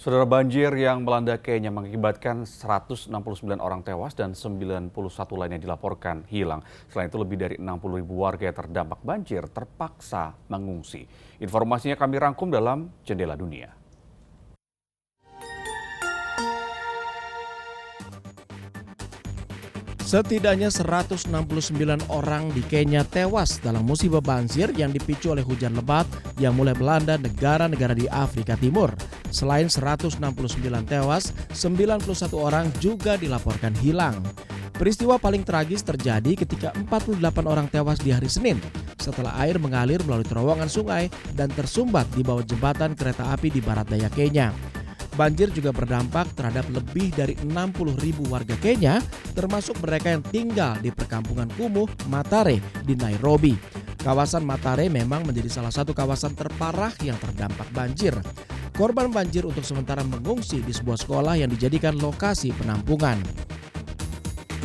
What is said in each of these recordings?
Saudara, banjir yang melanda Kenya mengakibatkan 169 orang tewas dan 91 lainnya dilaporkan hilang. Selain itu lebih dari 60.000 warga yang terdampak banjir terpaksa mengungsi. Informasinya kami rangkum dalam Jendela Dunia. Setidaknya 169 orang di Kenya tewas dalam musibah banjir yang dipicu oleh hujan lebat yang mulai melanda negara-negara di Afrika Timur. Selain 169 tewas, 91 orang juga dilaporkan hilang. Peristiwa paling tragis terjadi ketika 48 orang tewas di hari Senin setelah air mengalir melalui terowongan sungai dan tersumbat di bawah jembatan kereta api di barat daya Kenya. Banjir juga berdampak terhadap lebih dari 60.000 warga Kenya, termasuk mereka yang tinggal di perkampungan kumuh Mathare di Nairobi. Kawasan Mathare memang menjadi salah satu kawasan terparah yang terdampak banjir. Korban banjir untuk sementara mengungsi di sebuah sekolah yang dijadikan lokasi penampungan.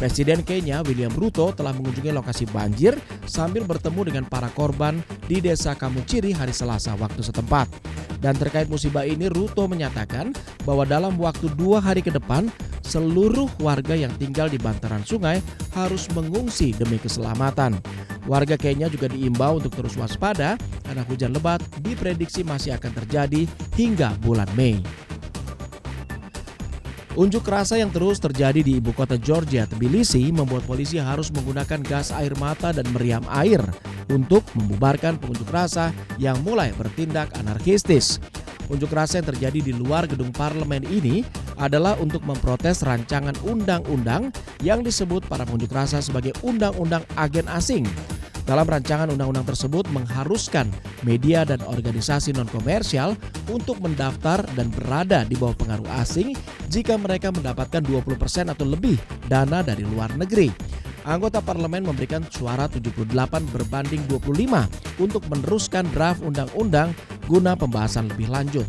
Presiden Kenya William Ruto telah mengunjungi lokasi banjir sambil bertemu dengan para korban di desa Kamuchiri hari Selasa waktu setempat. Dan terkait musibah ini, Ruto menyatakan bahwa dalam waktu 2 hari ke depan, seluruh warga yang tinggal di bantaran sungai harus mengungsi demi keselamatan. Warga Kenya juga diimbau untuk terus waspada karena hujan lebat diprediksi masih akan terjadi hingga bulan Mei. Unjuk rasa yang terus terjadi di ibu kota Georgia, Tbilisi, membuat polisi harus menggunakan gas air mata dan meriam air untuk membubarkan pengunjuk rasa yang mulai bertindak anarkistis. Unjuk rasa yang terjadi di luar gedung parlemen ini adalah untuk memprotes rancangan undang-undang yang disebut para pengunjuk rasa sebagai undang-undang agen asing. Dalam rancangan undang-undang tersebut mengharuskan media dan organisasi non-komersial untuk mendaftar dan berada di bawah pengaruh asing jika mereka mendapatkan 20% atau lebih dana dari luar negeri. Anggota parlemen memberikan suara 78 berbanding 25 untuk meneruskan draft undang-undang guna pembahasan lebih lanjut.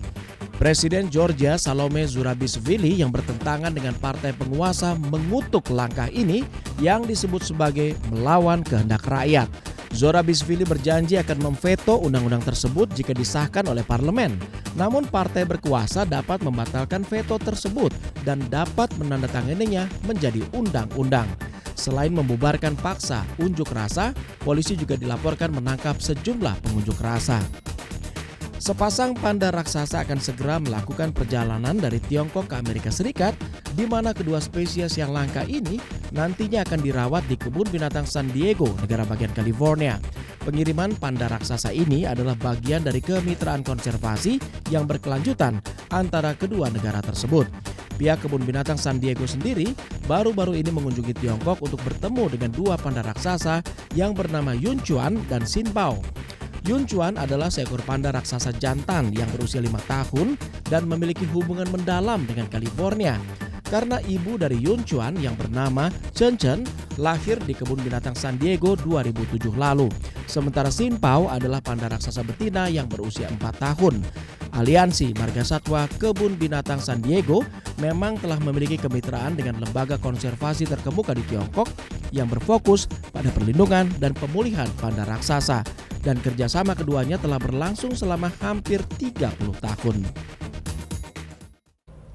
Presiden Georgia Salome Zurabishvili yang bertentangan dengan partai penguasa mengutuk langkah ini yang disebut sebagai melawan kehendak rakyat. Zurabishvili berjanji akan memveto undang-undang tersebut jika disahkan oleh parlemen. Namun partai berkuasa dapat membatalkan veto tersebut dan dapat menandatanganinya menjadi undang-undang. Selain membubarkan paksa unjuk rasa, polisi juga dilaporkan menangkap sejumlah pengunjuk rasa. Sepasang panda raksasa akan segera melakukan perjalanan dari Tiongkok ke Amerika Serikat, di mana kedua spesies yang langka ini nantinya akan dirawat di kebun binatang San Diego, negara bagian California. Pengiriman panda raksasa ini adalah bagian dari kemitraan konservasi yang berkelanjutan antara kedua negara tersebut. Pihak kebun binatang San Diego sendiri baru-baru ini mengunjungi Tiongkok untuk bertemu dengan dua panda raksasa yang bernama Yunchuan dan Xinbao. Yunchuan adalah seekor panda raksasa jantan yang berusia 5 tahun dan memiliki hubungan mendalam dengan California. Karena ibu dari Yunchuan yang bernama Chen Chen lahir di kebun binatang San Diego 2007 lalu. Sementara Xinbao adalah panda raksasa betina yang berusia 4 tahun. Aliansi Marga Satwa Kebun Binatang San Diego memang telah memiliki kemitraan dengan lembaga konservasi terkemuka di Tiongkok yang berfokus pada perlindungan dan pemulihan panda raksasa. Dan kerjasama keduanya telah berlangsung selama hampir 30 tahun.